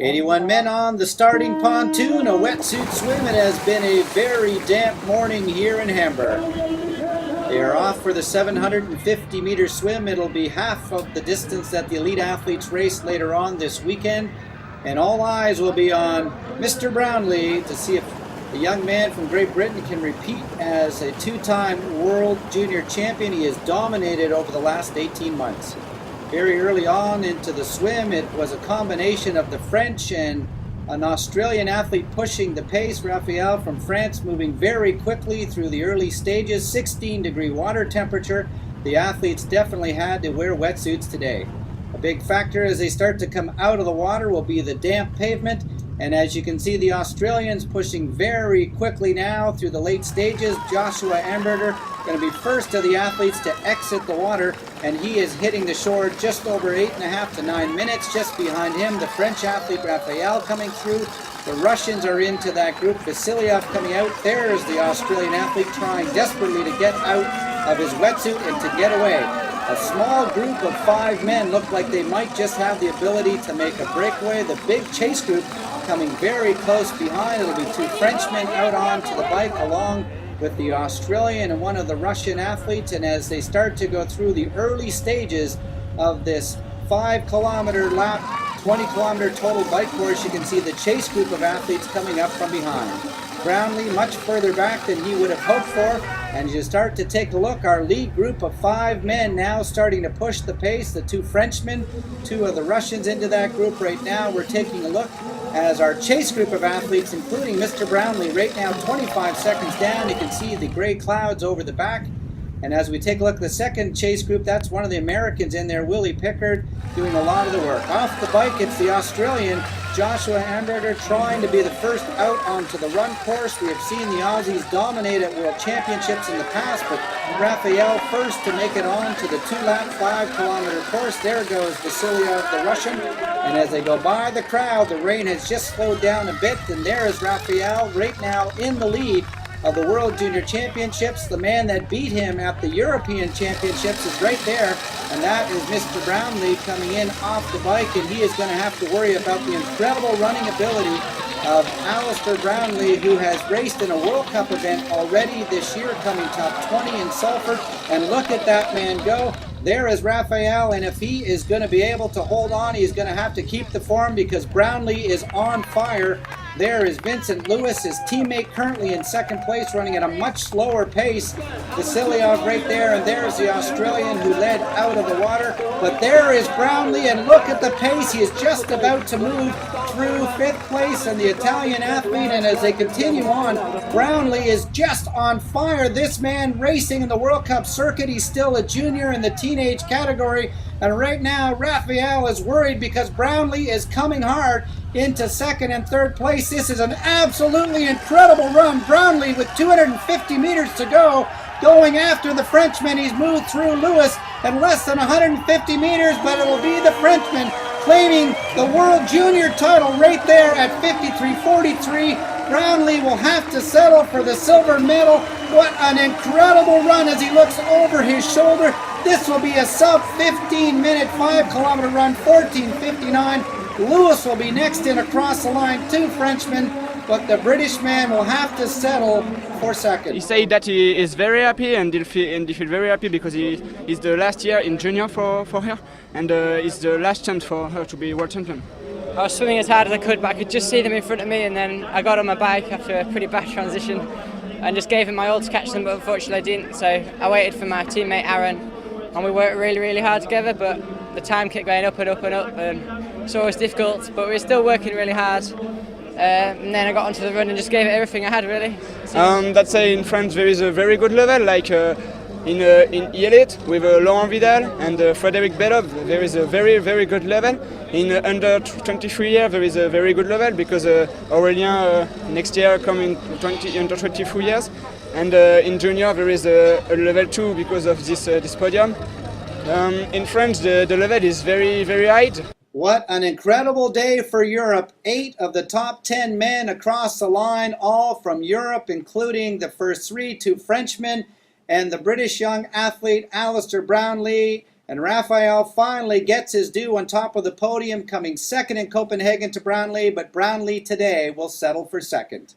81 men on the starting pontoon, a wetsuit swim. It has been a very damp morning here in Hamburg. They are off for the 750-meter swim. It'll be half of the distance that the elite athletes race later on this weekend. And all eyes will be on Mr. Brownlee to see if the young man from Great Britain can repeat as a two-time world junior champion. He has dominated over the last 18 months. Very early on into the swim, it was a combination of the French and an Australian athlete pushing the pace. Raphael from France moving very quickly through the early stages, 16-degree water temperature. The athletes definitely had to wear wetsuits today. A big factor as they start to come out of the water will be the damp pavement. And as you can see, the Australians pushing very quickly now through the late stages. Joshua Amberger going to be first of the athletes to exit the water, and he is hitting the shore just over 8.5 to 9 minutes. Just behind him, the French athlete Raphael coming through. The Russians are into that group. Vassiliev coming out. There's the Australian athlete trying desperately to get out of his wetsuit and to get away. A small group of 5 men look like they might just have the ability to make a breakaway. The big chase group coming very close behind. It'll be 2 Frenchmen out onto the bike along with the Australian and one of the Russian athletes. And as they start to go through the early stages of this 5-kilometer lap, 20-kilometer total bike course, you can see the chase group of athletes coming up from behind. Brownlee much further back than he would have hoped for. And you start to take a look, our lead group of 5 men now starting to push the pace. The 2 Frenchmen, 2 of the Russians into that group right now. We're taking a look as our chase group of athletes, including Mr. Brownlee, right now 25 seconds down. You can see the gray clouds over the back. And as we take a look at the second chase group, that's one of the Americans in there, Willie Pickard, doing a lot of the work. Off the bike, it's the Australian Joshua Amberger trying to be the first out onto the run course. We have seen the Aussies dominate at World Championships in the past, but Raphael first to make it on to the 2-lap, 5-kilometer course. There goes Vassiliev, the Russian. And as they go by the crowd, the rain has just slowed down a bit, and there is Raphael right now in the lead of the World Junior Championships. The man that beat him at the European Championships is right there, and that is Mr. Brownlee coming in off the bike, and he is going to have to worry about the incredible running ability of Alistair Brownlee, who has raced in a World Cup event already this year, coming top 20 in Salford. And look at that man go. There is Raphael, and if he is going to be able to hold on, he's going to have to keep the form because Brownlee is on fire. There is Vincent Lewis, his teammate, currently in second place, running at a much slower pace. Vassiliev right there, and there's the Australian who led out of the water. But there is Brownlee, and look at the pace. He is just about to move through 5th place, and the Italian athlete, and as they continue on, Brownlee is just on fire. This man racing in the World Cup circuit, he's still a junior in the teenage category, and right now Raphael is worried because Brownlee is coming hard into 2nd and 3rd place. This is an absolutely incredible run. Brownlee with 250 meters to go, going after the Frenchman. He's moved through Lewis in less than 150 meters, but it'll be the Frenchman claiming the World Junior title right there at 53.43. Brownlee will have to settle for the silver medal. What an incredible run as he looks over his shoulder. This will be a sub 15-minute 5-kilometer run, 14:59. Lewis will be next in across the line, 2 Frenchmen, but the British man will have to settle for 2nd. He said that he is very happy and he feel very happy because it's the last year in junior for her, and it's the last chance for her to be world champion. I was swimming as hard as I could, but I could just see them in front of me, and then I got on my bike after a pretty bad transition and just gave him my all to catch them, but unfortunately I didn't. So I waited for my teammate Aaron, and we worked really, really hard together, but the time kept going up and up and up, and it's always difficult, but we're still working really hard. And then I got onto the run and just gave it everything I had, really. That's in France there is a very good level, like in elite with Laurent Vidal and Frédéric Belov, there is a very, very good level. In under 23 years there is a very good level because Aurélien next year come in under 23 years. And in junior there is a level 2 because of this podium. In France the level is very, very high. What an incredible day for Europe. 8 of the top 10 men across the line, all from Europe, including the first 3, 2 Frenchmen, and the British young athlete Alistair Brownlee. And Raphael finally gets his due on top of the podium, coming second in Copenhagen to Brownlee, but Brownlee today will settle for second.